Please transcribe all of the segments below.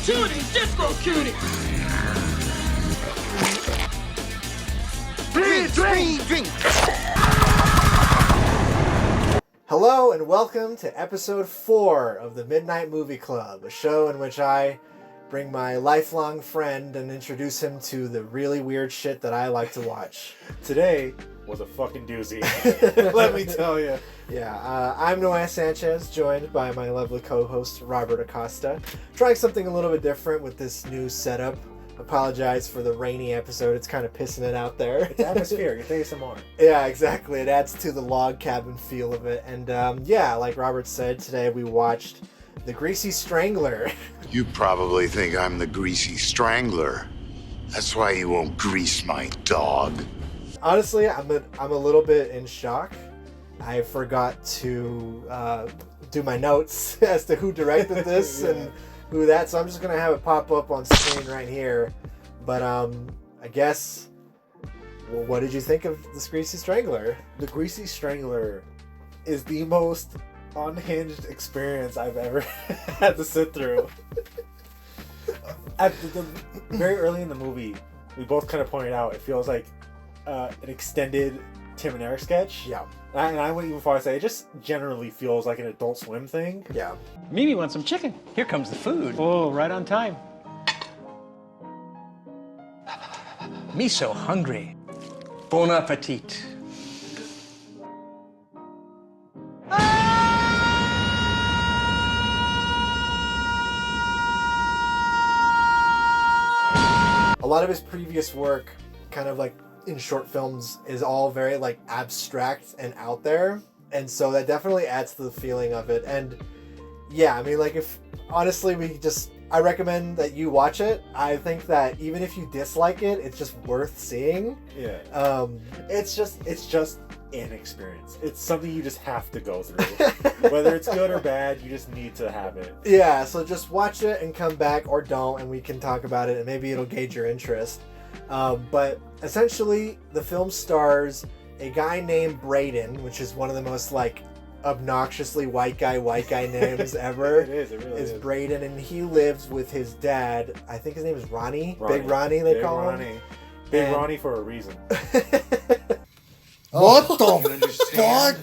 Tootie, disco cutie. Drink. Hello and welcome to episode 4 of the Midnight Movie Club, a show in which I bring my lifelong friend and introduce him to the really weird shit that I like to watch. Today was a fucking doozy, let me tell you. Yeah, I'm Noah Sanchez, joined by my lovely co-host Robert Acosta, trying something a little bit different with this new setup. Apologize for the rainy episode, it's kind of pissing it out there. It's atmospheric, it's ASMR. Yeah, exactly, it adds to the log cabin feel of it. And yeah, like Robert said, today we watched the Greasy Strangler. You probably think I'm the Greasy Strangler. That's why you won't grease my dog. Honestly, I'm a little bit in shock. I forgot to do my notes as to who directed this yeah. and who that, so I'm just gonna have it pop up on screen right here. But I guess, well, what did you think of this Greasy Strangler? The Greasy Strangler is the most unhinged experience I've ever had to sit through. At the very early in the movie, we both kind of pointed out it feels like an extended Tim and Eric sketch. Yeah. And I went even far to say it just generally feels like an Adult Swim thing. Yeah. Mimi wants some chicken. Here comes the food. Oh, right on time. Me so hungry. Bon appetit. A lot of his previous work, kind of like in short films, is all very like abstract and out there, and so that definitely adds to the feeling of it. And yeah, I mean, like, if honestly I recommend that you watch it. I think that even if you dislike it, it's just worth seeing. Yeah. It's just an experience. It's something you just have to go through. Whether it's good or bad, you just need to have it. Yeah, so just watch it and come back, or don't, and we can talk about it, and maybe it'll gauge your interest. But essentially, the film stars a guy named Braden, which is one of the most like obnoxiously white guy names ever. It really is. Braden, and he lives with his dad. I think his name is Ronnie. Big Ronnie, they call him. Big Ronnie for a reason. What the fuck?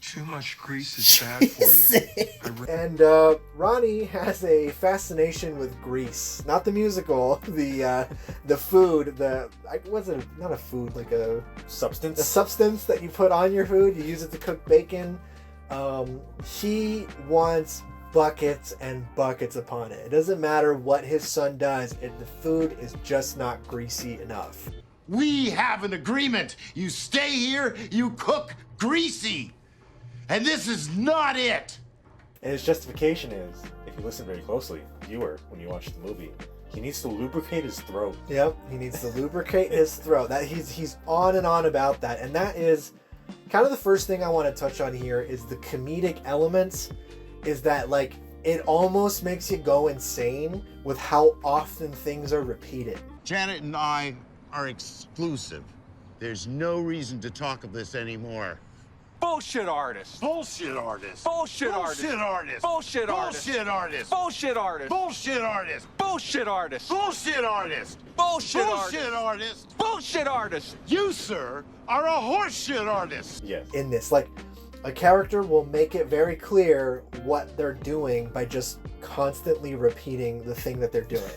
Too much grease is bad for you. And Ronnie has a fascination with grease. Not the musical, the food, what's it? Not a food, like a substance that you put on your food. You use it to cook bacon. He wants buckets and buckets upon it. It doesn't matter what his son does, the food is just not greasy enough. We have an agreement. You stay here, you cook greasy. And this is not it. And his justification is, if you listen very closely, viewer, when you watch the movie, he needs to lubricate his throat. Yep, he needs to lubricate his throat. That he's on and on about that, and that is kind of the first thing I want to touch on here. Is the comedic elements. Is that like it almost makes you go insane with how often things are repeated. Janet and I are exclusive. There's no reason to talk of this anymore. Bullshit artist. Bullshit artist. Bullshit artist. Bullshit artist. Bullshit artist. Bullshit artist. Bullshit artist. Bullshit artist. Bullshit artist. Bullshit artist. Bullshit Bullshit artist. artist. Bullshit artist. You, sir, are a horseshit artist. Yes. In this, like, a character will make it very clear what they're doing by just constantly repeating the thing that they're doing.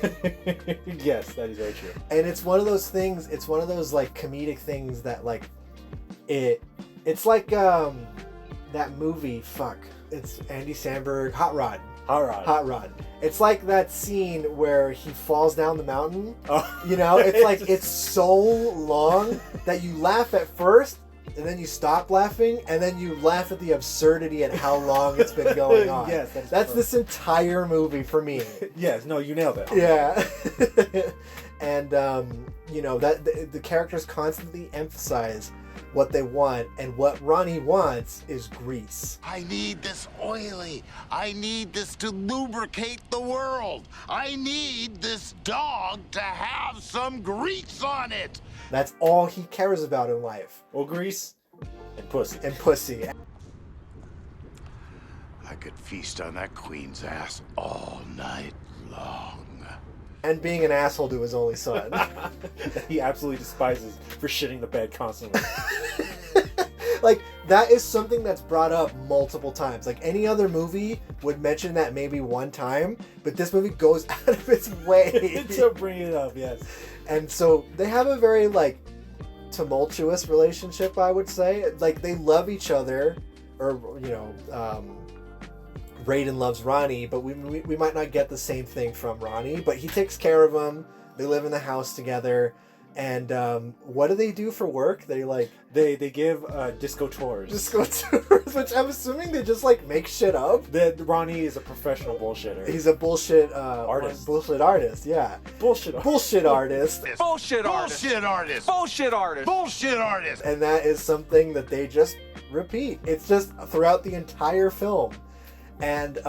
Yes, that is very true. And it's one of those things, it's one of those like comedic things that like it's like that movie, it's Andy Samberg, Hot Rod. It's like that scene where he falls down the mountain. Oh. You know, it's like it's so long that you laugh at first, and then you stop laughing, and then you laugh at the absurdity and how long it's been going on. Yes, that's this entire movie for me. Yes, no, you nailed it. Yeah. And you know, that the characters constantly emphasize what they want, and what Ronnie wants is grease. I need this oily. I need this to lubricate the world. I need this dog to have some grease on it. That's all he cares about in life. Well, grease and pussy. And pussy. I could feast on that queen's ass all night long. And being an asshole to his only son. That he absolutely despises for shitting the bed constantly. Like, that is something that's brought up multiple times. Like, any other movie would mention that maybe one time, but this movie goes out of its way to bring it up, yes. And so they have a very, like, tumultuous relationship, I would say. Like, they love each other, or, you know, Brayden loves Ronnie, but we might not get the same thing from Ronnie, but he takes care of him. They live in the house together. And what do they do for work? They like they give disco tours. Disco tours, which I'm assuming they just like make shit up. Ronnie is a professional bullshitter. He's a bullshit artist. Bullshit artist, yeah. Bullshit artist. Bullshit artist. Bullshit artist. Bullshit artist. Bullshit artist. Bullshit artist. And that is something that they just repeat. It's just throughout the entire film. And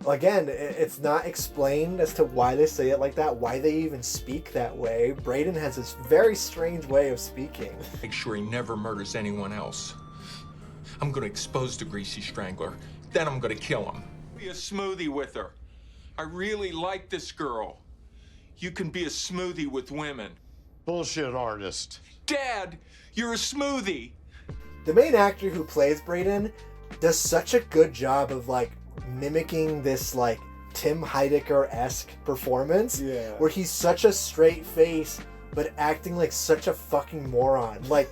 again, it's not explained as to why they say it like that, why they even speak that way. Brayden has this very strange way of speaking. Make sure he never murders anyone else. I'm gonna expose the Greasy Strangler. Then I'm gonna kill him. Be a smoothie with her. I really like this girl. You can be a smoothie with women. Bullshit artist. Dad, you're a smoothie. The main actor who plays Brayden does such a good job of like mimicking this like Tim Heidecker-esque performance, where he's such a straight face but acting like such a fucking moron. Like,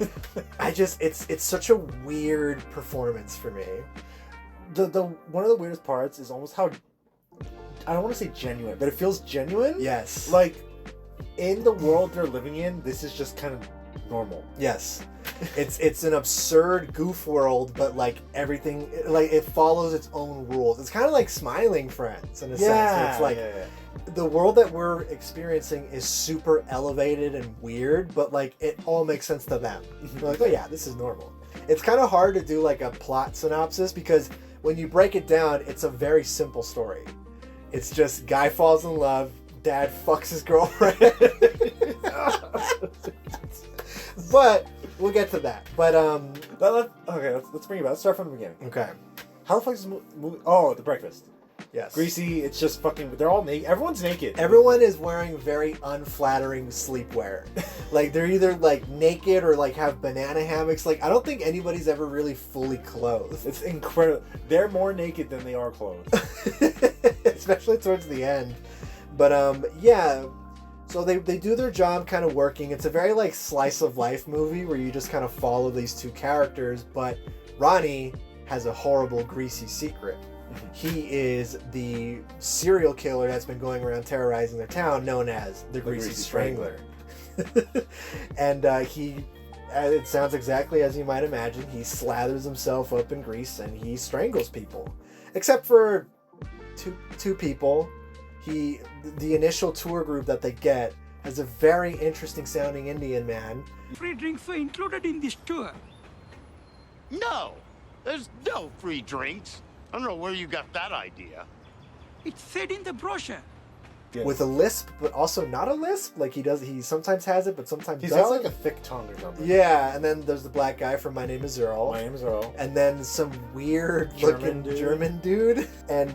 it's such a weird performance for me. The one of the weirdest parts is almost how, I don't want to say genuine, but it feels genuine. Yes. Like, in the world they're living in, this is just kind of normal. Yes. It's an absurd goof world, but like everything, like it follows its own rules. It's kind of like Smiling Friends in a sense. It's like the world that we're experiencing is super elevated and weird, but like it all makes sense to them. They're like, oh yeah, this is normal. It's kind of hard to do like a plot synopsis because when you break it down, it's a very simple story. It's just guy falls in love, dad fucks his girlfriend. But we'll get to that. But let's bring it back. Let's start from the beginning. Okay. How the fuck is this movie? Oh, The Breakfast. Yes. Greasy. It's just fucking. They're all naked. Everyone's naked. Everyone is wearing very unflattering sleepwear. Like they're either like naked or like have banana hammocks. Like I don't think anybody's ever really fully clothed. It's incredible. They're more naked than they are clothed. Especially towards the end. But yeah. So they do their job kind of working. It's a very like slice of life movie where you just kind of follow these two characters, but Ronnie has a horrible greasy secret. He is the serial killer that's been going around terrorizing their town, known as the Greasy Strangler. And it sounds exactly as you might imagine. He slathers himself up in grease and he strangles people. Except for two people. The initial tour group that they get has a very interesting sounding Indian man. Free drinks were included in this tour. No, there's no free drinks. I don't know where you got that idea. It said in the brochure. Yes. With a lisp, but also not a lisp. Like he sometimes has it, but sometimes He's doesn't. got like a thick tongue or something. Yeah, and then there's the black guy from My Name is Earl. My name is Earl. And then some weird German looking dude. German dude. And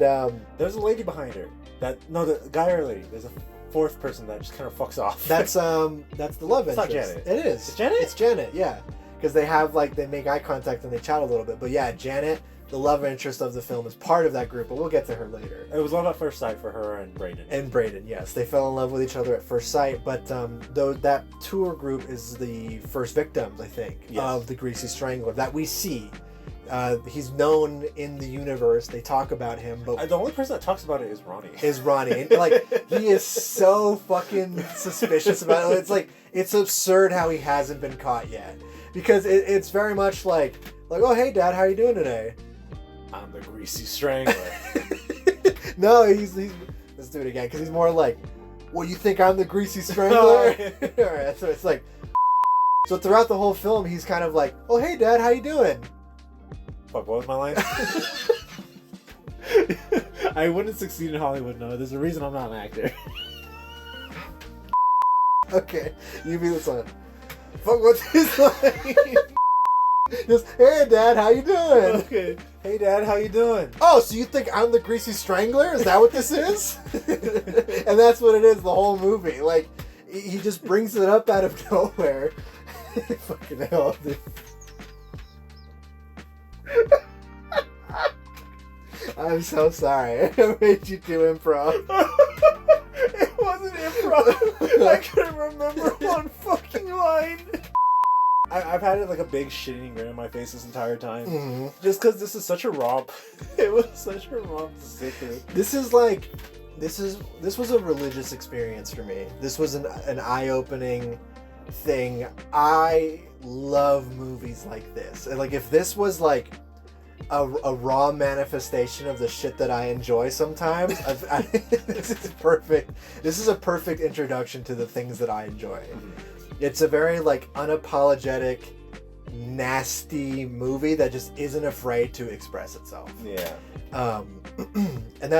there's a lady behind her. The guy or lady. There's a fourth person that just kind of fucks off. that's the love It's interest. not Janet. It is. It's Janet? It's Janet, yeah. Because they make eye contact and they chat a little bit. But yeah, Janet, the love interest of the film, is part of that group, but we'll get to her later. It was love at first sight for her and Brayden. And Brayden, yes. They fell in love with each other at first sight, but though that tour group is the first victims, I think, of the Greasy Strangler that we see. He's known in the universe. They talk about him, but The only person that talks about it is Ronnie. is Ronnie. Like, he is so fucking suspicious about it. It's like, it's absurd how he hasn't been caught yet. Because it's very much like, oh, hey, Dad, how you doing today? I'm the Greasy Strangler. No, he's let's do it again, because he's more like, well, you think I'm the Greasy Strangler? Alright, so it's like, so throughout the whole film, he's kind of like, oh, hey, Dad, how you doing? Fuck, what was my line? I wouldn't succeed in Hollywood, no. There's a reason I'm not an actor. Okay, you be the son. Fuck, what's his line? Just, hey, Dad, how you doing? Okay. Hey, Dad, how you doing? Oh, so you think I'm the Greasy Strangler? Is that what this is? And that's what it is the whole movie. Like, he just brings it up out of nowhere. Fucking hell, dude. I'm so sorry. I made you do improv. It wasn't improv. I couldn't remember one fucking line. I've had like a big shitting grin on my face this entire time. Mm-hmm. Just because this is such a romp. It was such a romp to sit through. This was a religious experience for me. This was an eye-opening thing. I love movies like this. And like, if this was like a raw manifestation of the shit that I enjoy sometimes, this is perfect. This is a perfect introduction to the things that I enjoy. It's a very like unapologetic, nasty movie that just isn't afraid to express itself. Yeah. And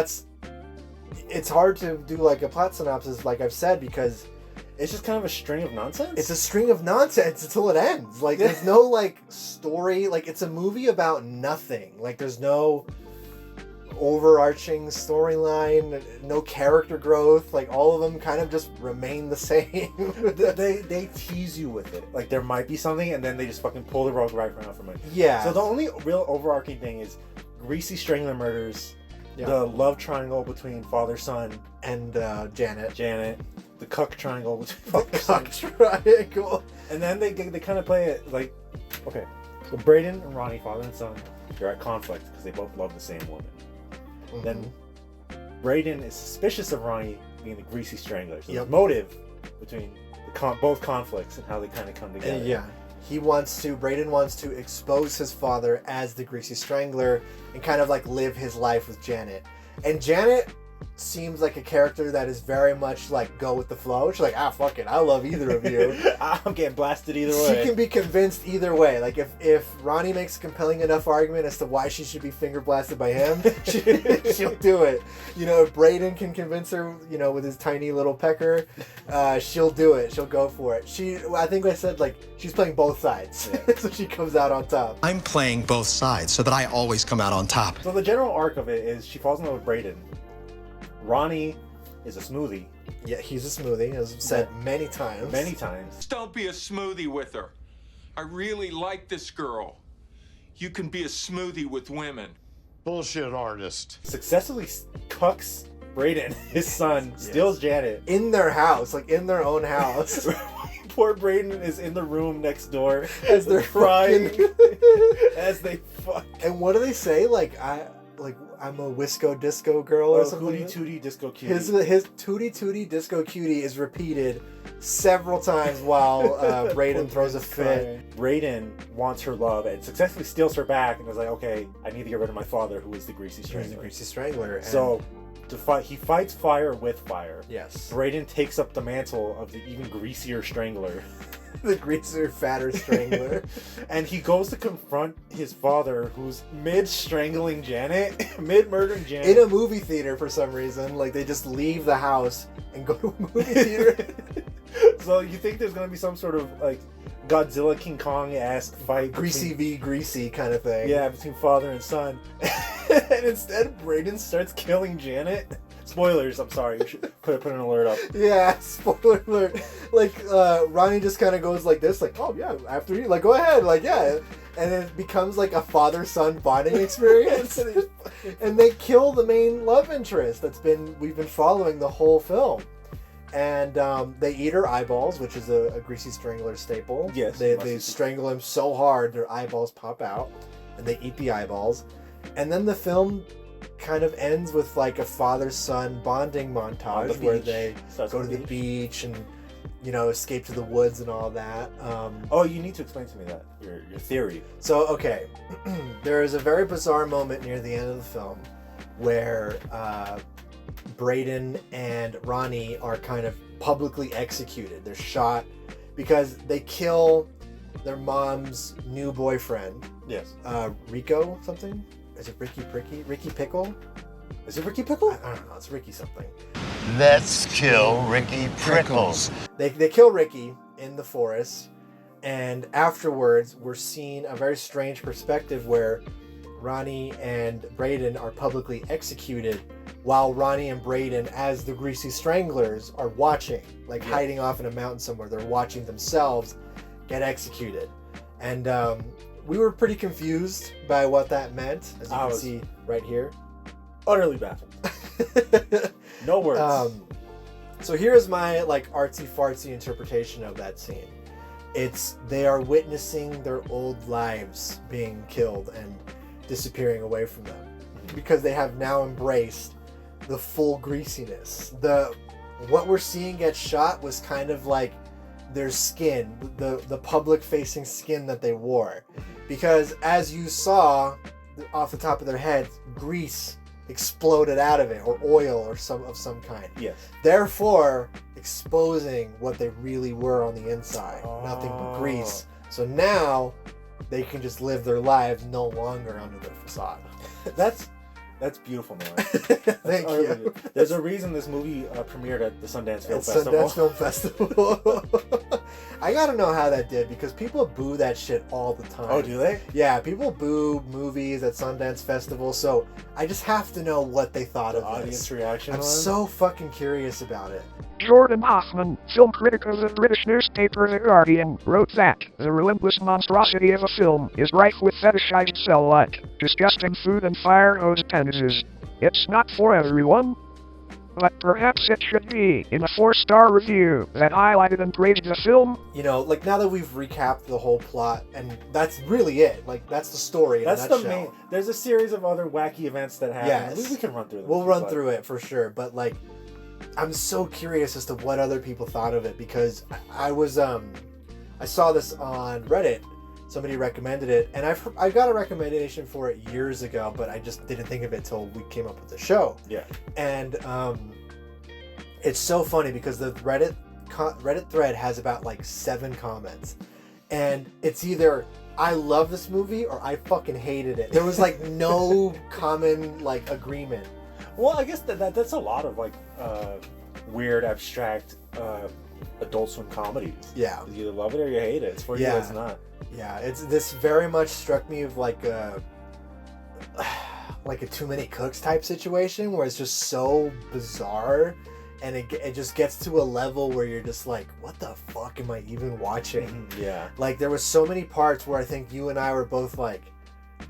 it's hard to do like a plot synopsis, like I've said, because It's just kind of a string of nonsense. it's a string of nonsense until it ends. Like, there's no like story. Like, it's a movie about nothing. Like, there's no overarching storyline, no character growth. Like, all of them kind of just remain the same. they tease you with it. Like, there might be something, and then they just fucking pull the rug right out from it. Yeah. So the only real overarching thing is Greasy Strangler murders, Yeah. the love triangle between father-son, And Janet. the cuck triangle between The father-son. cock triangle. And then they kind of play it like, okay, so Braden and Ronnie, father and son, they're at conflict because they both love the same woman. Mhm. Then Braden is suspicious of Ronnie being the Greasy Strangler. So Yep. there's motive between both conflicts and how they kind of come together. Yeah. Braden wants to expose his father as the Greasy Strangler and kind of like live his life with Janet. And Janet seems like a character that is very much like go with the flow. She's like, fuck it, I love either of you. I'm getting blasted either She way. can be convinced either way. Like, if Ronnie makes a compelling enough argument as to why she should be finger blasted by him, she'll do it. You know, if Braden can convince her, you know, with his tiny little pecker, she'll do it. She'll go for it. I think I said, like, she's playing both sides. Yeah. So she comes out on top. I'm playing both sides so that I always come out on top. So the general arc of it is she falls in love with Braden. Ronnie is a smoothie. Yeah, he's a smoothie, as I've said many times. Many times. Don't be a smoothie with her. I really like this girl. You can be a smoothie with women. Bullshit artist. Successfully cucks Braden, his son, steals Janet. In their house, like in their own house. Poor Braden is in the room next door As they're crying fucking- as they fuck. And what do they say? I'm a Wisco Disco girl or something. Hootie Tootie Disco Cutie. His Tootie Tootie Disco Cutie is repeated several times while Braden throws a fit. Braden wants her love and successfully steals her back and is like, okay, I need to get rid of my father, who is the Greasy He's Strangler. the Greasy Strangler. And So, to fight, he fights fire with fire. yes, Braden takes up the mantle of the even greasier Strangler. the greaser, fatter Strangler. And he goes to confront his father, who's mid-strangling Janet, mid-murdering Janet. In a movie theater for some reason. Like, they just leave the house and go to a movie theater. So you think there's gonna be some sort of like Godzilla King Kong-esque fight, Greasy v. Greasy kind of thing. yeah, between father and son, and instead Braden starts killing Janet. Spoilers, I'm sorry, you should put an alert up. Yeah, spoiler alert. Like, Ronnie just kind of goes like this, like, oh yeah, after you, like, go ahead, like, yeah. And it becomes like a father-son bonding experience. And they kill the main love interest we've been following the whole film. And they eat her eyeballs, which is a Greasy Strangler staple. Yes. They strangle him so hard their eyeballs pop out, and they eat the eyeballs. And then the film kind of ends with like a father-son bonding montage where they go to the beach and, you know, escape to the woods and all that. Oh, you need to explain to me that your theory. So, okay, there is a very bizarre moment near the end of the film where Braden and Ronnie are kind of publicly executed. They're shot because they kill their mom's new boyfriend. Yes. Rico something? Is it Ricky Pickle? Is it Ricky Pickle? I don't know. It's Ricky something. Let's kill Ricky Prickles. They kill Ricky in the forest. And afterwards, we're seeing a very strange perspective where Ronnie and Braden are publicly executed, while Ronnie and Braden, as the Greasy Stranglers, are watching, like hiding off in a mountain somewhere. They're watching themselves get executed. And we were pretty confused by what that meant, as you can see right here. Utterly baffled. No words. So here's my like artsy-fartsy interpretation of that scene. They are witnessing their old lives being killed and disappearing away from them, because they have now embraced the full greasiness. What we're seeing get shot was kind of like their skin, the public facing skin that they wore, because as you saw off the top of their heads, grease exploded out of it, or oil or some kind. Yes. Therefore, exposing what they really were on the inside. Nothing but grease. So now they can just live their lives no longer under the facade. That's beautiful, man. Thank you. There's a reason this movie premiered at the Sundance Film Festival. Sundance Film Festival. I gotta know how that did, because people boo that shit all the time. Oh, do they? Yeah, people boo movies at Sundance Festival, so I just have to know what they thought of audience this. reaction. I'm so fucking curious about it. Jordan Hoffman, film critic of the British newspaper The Guardian, wrote that the relentless monstrosity of a film is rife with fetishized cellulite, disgusting food and fire-hose appendages. It's not for everyone, but perhaps it should be, in a 4-star review that highlighted and praised the film. You know, like, now that we've recapped the whole plot, and that's really it. Like, that's the story in a nutshell. That's the main. There's a series of other wacky events that happen. Yes. We can run through them. We'll run through it for sure, but like, I'm so curious as to what other people thought of it, because I saw this on Reddit. Somebody recommended it, and I got a recommendation for it years ago, but I just didn't think of it till we came up with the show. Yeah. And it's so funny because the Reddit thread has about like 7 comments, and it's either I love this movie or I fucking hated it. There was like no common like agreement. Well, I guess that's a lot of like weird, abstract Adult Swim comedies. Yeah. You either love it or you hate it. It's for you or it's not. Yeah, this very much struck me of like a Too Many Cooks type situation, where it's just so bizarre, and it just gets to a level where you're just like, what the fuck am I even watching? Yeah. Like, there was so many parts where I think you and I were both like,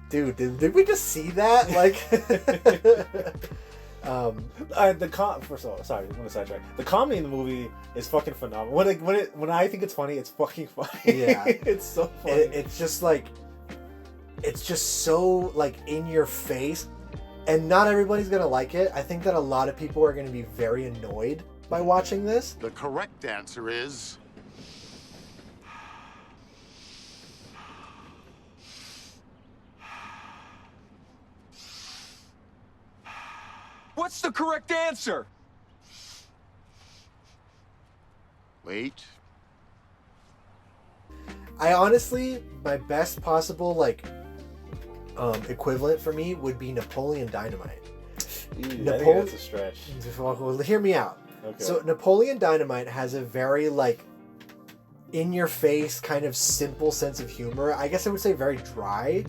dude, did we just see that? Like, sorry, I'm gonna sidetrack. The comedy in the movie is fucking phenomenal. When I think it's funny, it's fucking funny. Yeah, it's so funny. It's just like, it's just so like in your face, and not everybody's gonna like it. I think that a lot of people are gonna be very annoyed by watching this. The correct answer is... What's the correct answer? Wait. I honestly, my best possible like equivalent for me would be Napoleon Dynamite. I think that's a stretch. Well, hear me out. Okay. So Napoleon Dynamite has a very like in your face kind of simple sense of humor. I guess I would say very dry.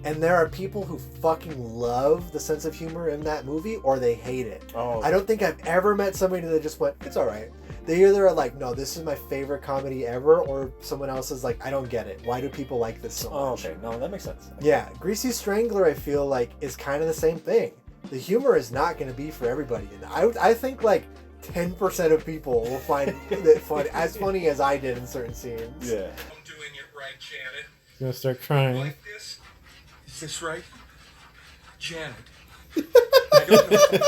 And there are people who fucking love the sense of humor in that movie, or they hate it. Oh, okay. I don't think I've ever met somebody that just went, it's alright. They either are like, no, this is my favorite comedy ever, or someone else is like, I don't get it. Why do people like this so much? Oh, okay. No, that makes sense. Yeah, Greasy Strangler, I feel like, is kind of the same thing. The humor is not going to be for everybody. And I think like 10% of people will find it fun, as funny as I did in certain scenes. Yeah. I'm doing it right, Janet. You're gonna start crying. Like this? Is this right? Janet. I don't know if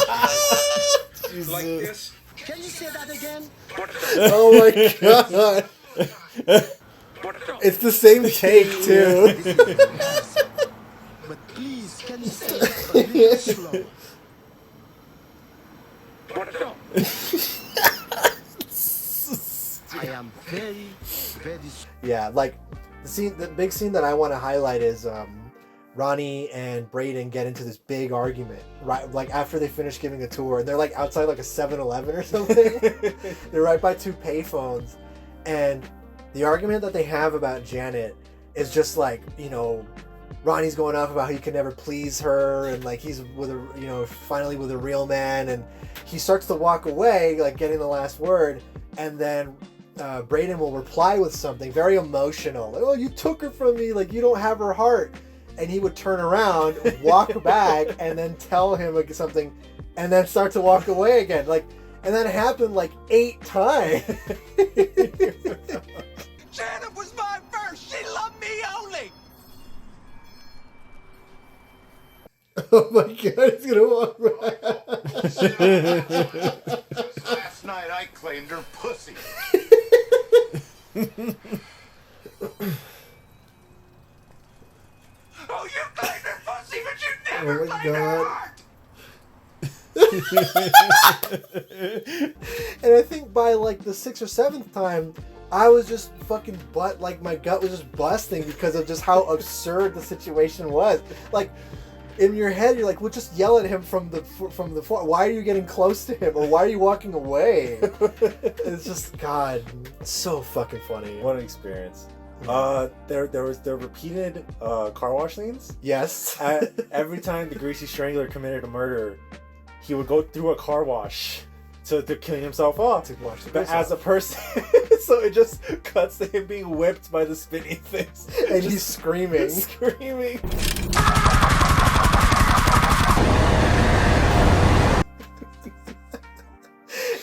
I'm doing it. Like this? Can you say that again? Oh my god. It's the same take too. But please, can you say it a little slow? I am very, very... Yeah, like the big scene that I want to highlight is Ronnie and Braden get into this big argument right like after they finish giving a tour, and they're like outside like a 7-Eleven or something. They're right by 2 payphones, and The argument that they have about Janet is just like, you know, Ronnie's going off about how he can never please her, and like he's with a, you know, finally with a real man, and he starts to walk away, like getting the last word, and then Braden will reply with something very emotional, like, "Oh, you took her from me, like you don't have her heart," and he would turn around, walk back, and then tell him like something, and then start to walk away again, like, and that happened like 8 times. Janet was my first. She loved me only. Oh my God, he's gonna walk back. Last night I claimed her pussy. Oh, you claimed her pussy, but you Oh never my claimed her God. heart. And I think by like the 6th or 7th time, I was just fucking like my gut was just busting because of just how absurd the situation was. Like, in your head, you're like, well, just yell at him from the front. Why are you getting close to him, or why are you walking away? It's just, God, it's so fucking funny. What an experience. There were repeated car wash scenes. Yes. Every time the Greasy Strangler committed a murder, he would go through a car wash to clean himself off. To wash the But grease as a off. person, so it just cuts to him being whipped by the spinning things. And Just he's screaming. screaming.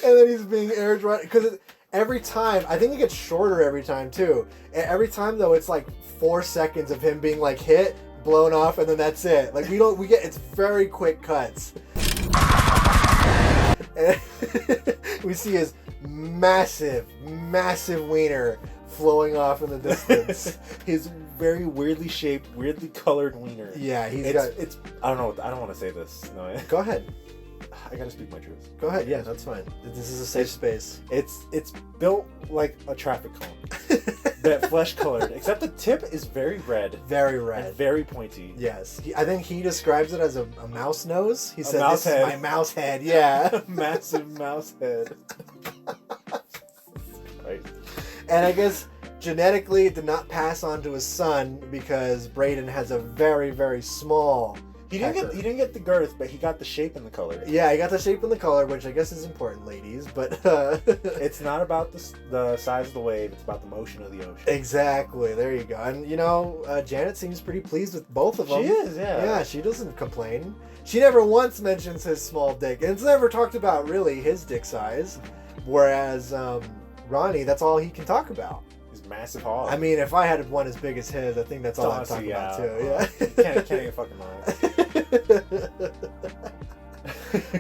And then he's being air dried because every time, I think it gets shorter every time too. Every time though, it's like 4 seconds of him being like hit, blown off, and then that's it. Like it's very quick cuts. And we see his massive wiener flowing off in the distance. His very weirdly shaped, weirdly colored wiener. Yeah, it's I don't know. I don't want to say this. No, Go ahead. I gotta speak my truth. Go ahead. Yeah, that's fine. This is a safe space. It's built like a traffic cone, that flesh colored. Except the tip is very red, Very red. and very pointy. Yes, I think he describes it as a mouse nose. He said, mouse "This head. is my mouse head." Yeah, Massive mouse head. Right. and I guess genetically it did not pass on to his son because Braden has a very small. He didn't get the girth, but he got the shape and the color. Yeah, he got the shape and the color, which I guess is important, ladies. But It's not about the size of the wave; it's about the motion of the ocean. exactly, there you go. And you know, Janet seems pretty pleased with both of them. She is, yeah. Yeah, she doesn't complain. She never once mentions his small dick, and it's never talked about really his dick size. Whereas Ronnie, that's all he can talk about. His massive hog. I mean, if I had one as big as his, I think that's all I'm talking about too. Yeah. Can't even fucking lie.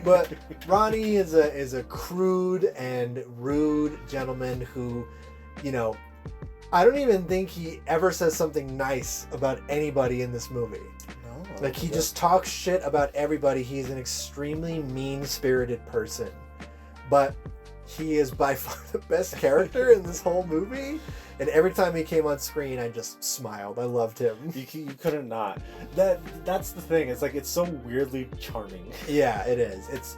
But Ronnie is a crude and rude gentleman who, you know, I don't even think he ever says something nice about anybody in this movie. No. Like, he just talks shit about everybody. He's an extremely mean-spirited person. But he is by far the best character in this whole movie. And every time he came on screen, I just smiled. I loved him. You couldn't not. That's the thing. It's like it's so weirdly charming. Yeah, it is.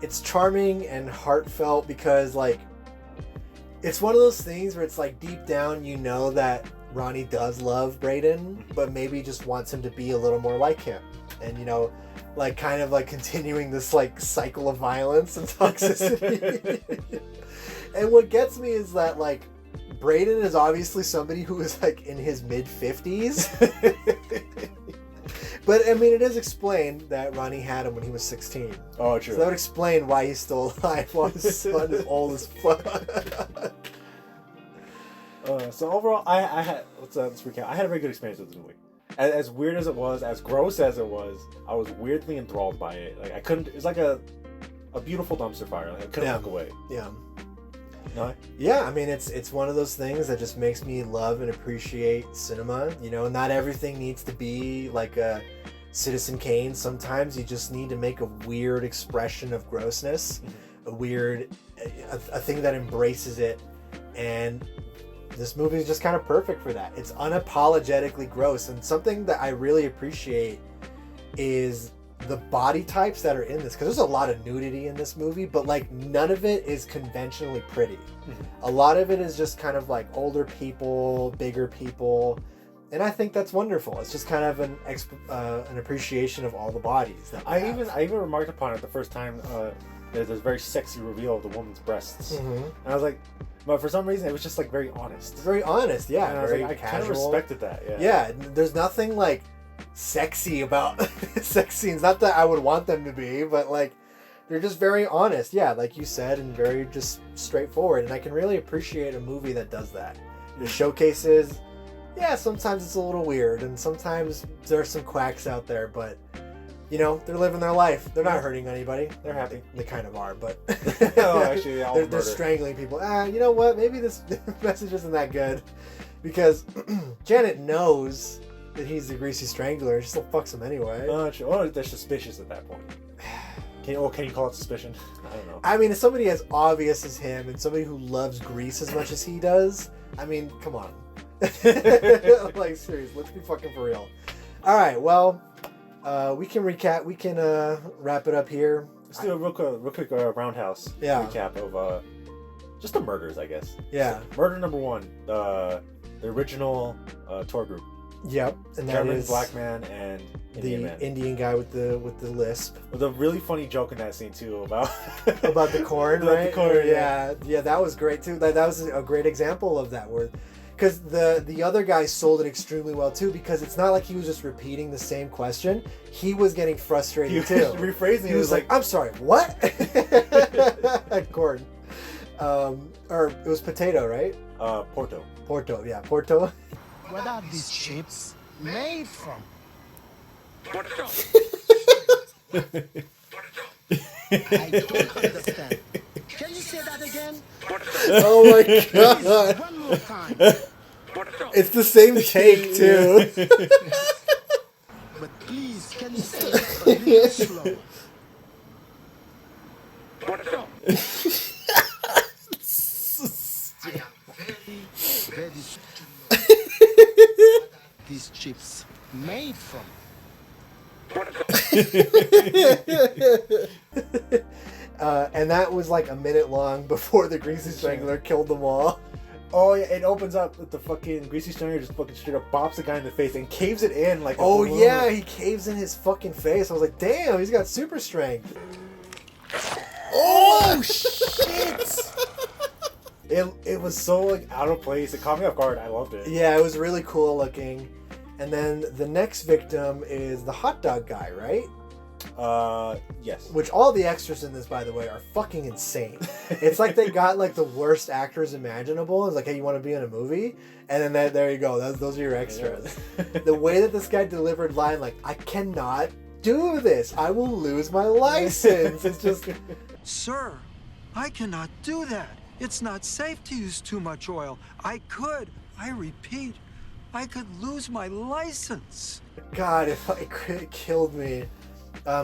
It's charming and heartfelt because, like, it's one of those things where it's like deep down you know that Ronnie does love Braden, but maybe just wants him to be a little more like him. And, you know, like, kind of like continuing this like cycle of violence and toxicity. And what gets me is that, like, Braden is obviously somebody who is like in his mid-50s. But I mean, it is explained that Ronnie had him when he was 16. Oh, true. So that would explain why he's still alive while his son is old as fuck. So overall, I had let's recap. I had a very good experience with this movie. As weird as it was, as gross as it was, I was weirdly enthralled by it. Like I couldn't. It's like a beautiful dumpster fire. Like I couldn't look away. Yeah. No. Yeah, I mean, it's one of those things that just makes me love and appreciate cinema. You know, not everything needs to be like a Citizen Kane. Sometimes you just need to make a weird expression of grossness, a thing that embraces it. And this movie is just kind of perfect for that. It's unapologetically gross. And something that I really appreciate is the body types that are in this, because there's a lot of nudity in this movie, but like none of it is conventionally pretty. A lot of it is just kind of like older people, bigger people, and I think that's wonderful. It's just kind of an appreciation of all the bodies. That I even remarked upon it the first time. There's this very sexy reveal of the woman's breasts, and I was like, but for some reason it was just like very honest. Very honest, yeah. And I was very like, I casual. kind of respected that. Yeah, there's nothing like sexy about sex scenes. Not that I would want them to be, but like they're just very honest. Yeah, like you said, and very just straightforward. And I can really appreciate a movie that does that. It showcases. Yeah, sometimes it's a little weird, and sometimes there's some quacks out there, but you know, they're living their life. They're not hurting anybody. They're happy. They kind of are, but No, actually, they're strangling people. You know what? Maybe this message isn't that good, because Janet knows that he's the Greasy Strangler. She still fucks him anyway. Or they're suspicious at that point. Can you call it suspicion? I don't know. I mean, if somebody as obvious as him and somebody who loves grease as much as he does, I mean, come on. Like, seriously, let's be fucking for real. All right, well, we can recap. We can wrap it up here. Let's do a real quick roundhouse recap of just the murders, I guess. Yeah. So, murder number 1, the original tour group. Yep, and that German is black man and Indian man. Indian guy with the lisp. With a really funny joke in that scene too about the corn, about right? the corn, yeah, that was great too. That was a great example of that word. Because the other guy sold it extremely well too, because it's not like he was just repeating the same question. He was getting frustrated too. Rephrasing it. He was like, I'm sorry, what? Corn. Or it was potato, right? Porto. Porto, yeah, Porto. What are these chips made from? What I don't understand. Can you say that again? Oh my god. One more time. It's the same take too. But please, can you say it a little slower? Very these chips made from. And that was like a minute long before the Greasy Strangler killed them all. Oh yeah, it opens up with the fucking Greasy Strangler just fucking straight up bops the guy in the face and caves it in like. Oh yeah, he caves in his fucking face. I was like, damn, he's got super strength. Oh shit! It was so like out of place. It caught me off guard. I loved it. Yeah, it was really cool looking. And then the next victim is the hot dog guy, right? Yes. Which all the extras in this, by the way, are fucking insane. It's like they got like the worst actors imaginable. It's like, hey, you want to be in a movie? And then there you go. Those are your extras. The way that this guy delivered line, like, I cannot do this. I will lose my license. It's just... Sir, I cannot do that. It's not safe to use too much oil. I repeat, I could lose my license. God, it killed me.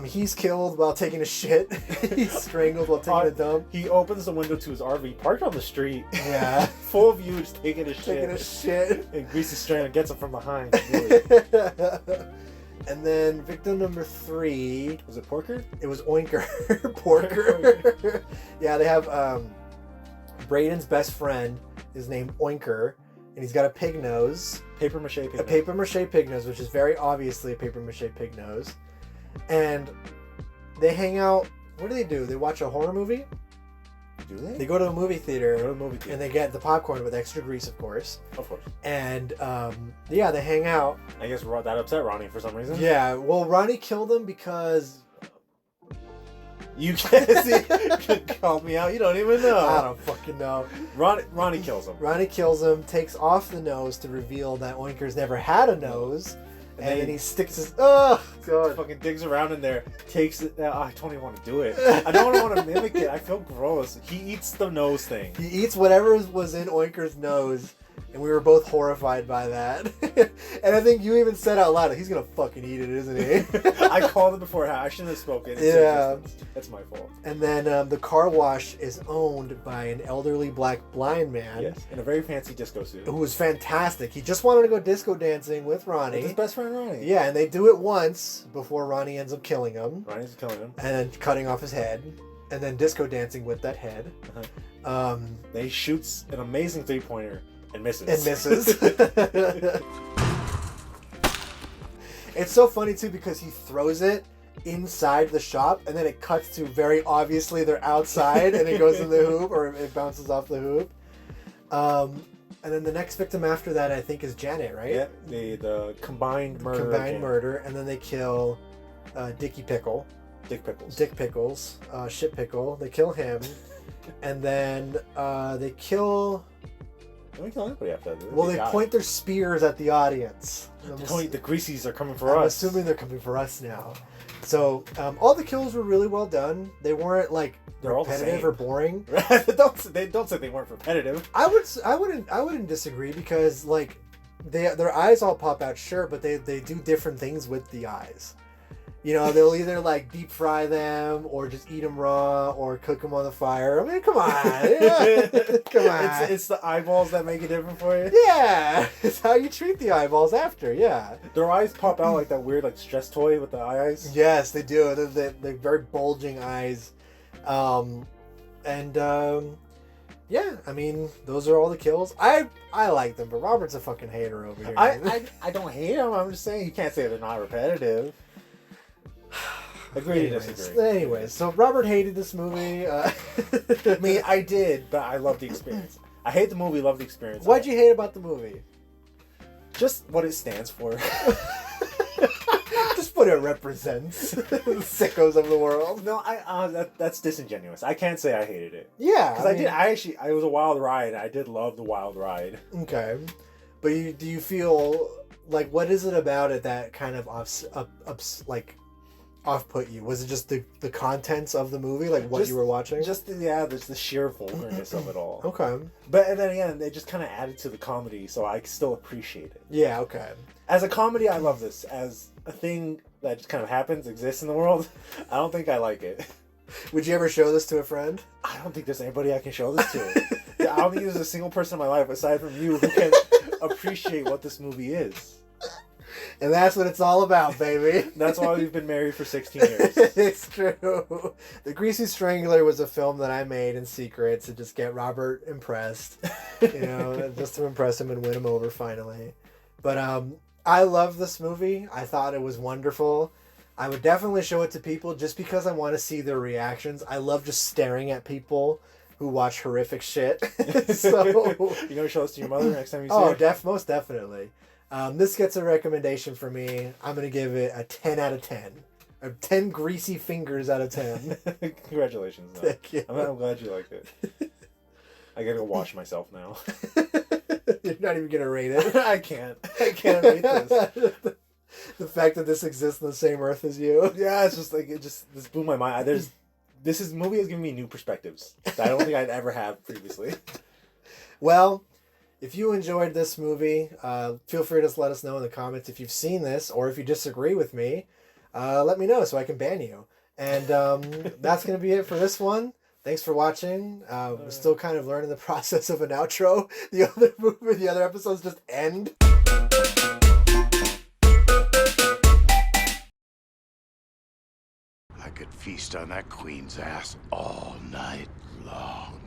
He's killed while taking a shit. He's strangled while taking a dump. He opens the window to his RV, parked on the street. Yeah. Full view, just taking a shit. Taking a shit. And Greasy Strangler gets him from behind. And then victim number 3. Was it Porker? It was Oinker. Porker. Yeah, they have Braden's best friend is named Oinker, and he's got a pig nose. Paper mache pig nose. A paper mache pig nose, which is very obviously a paper mache pig nose. And they hang out. What do? They watch a horror movie? Do they? They go to a movie theater. And they get the popcorn with extra grease, of course. Of course. And yeah, they hang out. I guess that upset Ronnie for some reason. Yeah, well, Ronnie killed him because... You can't call me out. You don't even know. I don't fucking know. Ronnie kills him. Ronnie kills him, takes off the nose to reveal that Oinker's never had a nose. And then he sticks his... Oh, God. Fucking digs around in there, takes it... I don't even want to do it. I don't want to mimic it. I feel gross. He eats the nose thing. He eats whatever was in Oinker's nose, And we were both horrified by that. And I think you even said out loud, he's going to fucking eat it, isn't he? I called it before. I shouldn't have spoken. Yeah. That's my fault. And then the car wash is owned by an elderly black blind man. Yes, in a very fancy disco suit. Who was fantastic. He just wanted to go disco dancing with Ronnie. With his best friend Ronnie. Yeah, and they do it once before Ronnie ends up killing him. Ronnie's killing him. And then cutting off his head. And then disco dancing with that head. He shoots an amazing three-pointer. And misses. It's so funny too because he throws it inside the shop and then it cuts to very obviously they're outside and it goes in the hoop or it bounces off the hoop. And then the next victim after that I think is Janet, right? Yeah, the combined murder. And then they kill Dick Pickles. Shit Pickle. They kill him. And then they kill... Don't we kill anybody after that? Well, they point their spears at the audience. The Greasies are coming for us. I'm assuming they're coming for us now. So all the kills were really well done. They weren't like repetitive or boring. don't say they weren't repetitive. I wouldn't disagree because like their eyes all pop out, sure, but they do different things with the eyes. You know, they'll either like deep fry them or just eat them raw or cook them on the fire. I mean, come on. Come on. It's the eyeballs that make it different for you? Yeah. It's how you treat the eyeballs after, yeah. Their eyes pop out like that weird like stress toy with the eye eyes? Yes, they do. They're very bulging eyes. Yeah, I mean, those are all the kills. I like them, but Robert's a fucking hater over here. I don't hate them. I'm just saying you can't say they're not repetitive. Agree to disagree. Anyways, so Robert hated this movie. I mean, I did, but I love the experience. I hate the movie, love the experience. What'd you hate about the movie? Just what it stands for. Just what it represents. Sickos of the world. No, that's disingenuous. I can't say I hated it. Yeah. Because it was a wild ride. I did love the wild ride. Okay. But do you feel, like, what is it about it that kind of off-put you? Was it just the contents of the movie, like what you were watching? There's the sheer vulgarness of it all. Okay. But then again, they just kind of added to the comedy, so I still appreciate it. Yeah, okay. As a comedy, I love this. As a thing that just kind of happens, exists in the world, I don't think I like it. Would you ever show this to a friend? I don't think there's anybody I can show this to. I don't think there's a single person in my life, aside from you, who can appreciate what this movie is. And that's what it's all about, baby. That's why we've been married for 16 years. It's true. The Greasy Strangler was a film that I made in secret to just get Robert impressed. Just to impress him and win him over finally. But I love this movie. I thought it was wonderful. I would definitely show it to people just because I want to see their reactions. I love just staring at people who watch horrific shit. So you gonna show this to your mother next time you see her? Oh, most definitely. This gets a recommendation from me. I'm going to give it a 10 out of 10. 10 greasy fingers out of 10. Congratulations. No. Thank you. I'm glad you liked it. I gotta go wash myself now. You're not even going to rate it. I can't rate this. The fact that this exists on the same earth as you. Yeah, it's just like, this blew my mind. This movie has given me new perspectives that I don't think I'd ever have previously. Well, if you enjoyed this movie, feel free to let us know in the comments if you've seen this, or if you disagree with me, let me know so I can ban you. And that's going to be it for this one. Thanks for watching. We're still kind of learning the process of an outro. The other episodes just end. I could feast on that queen's ass all night long.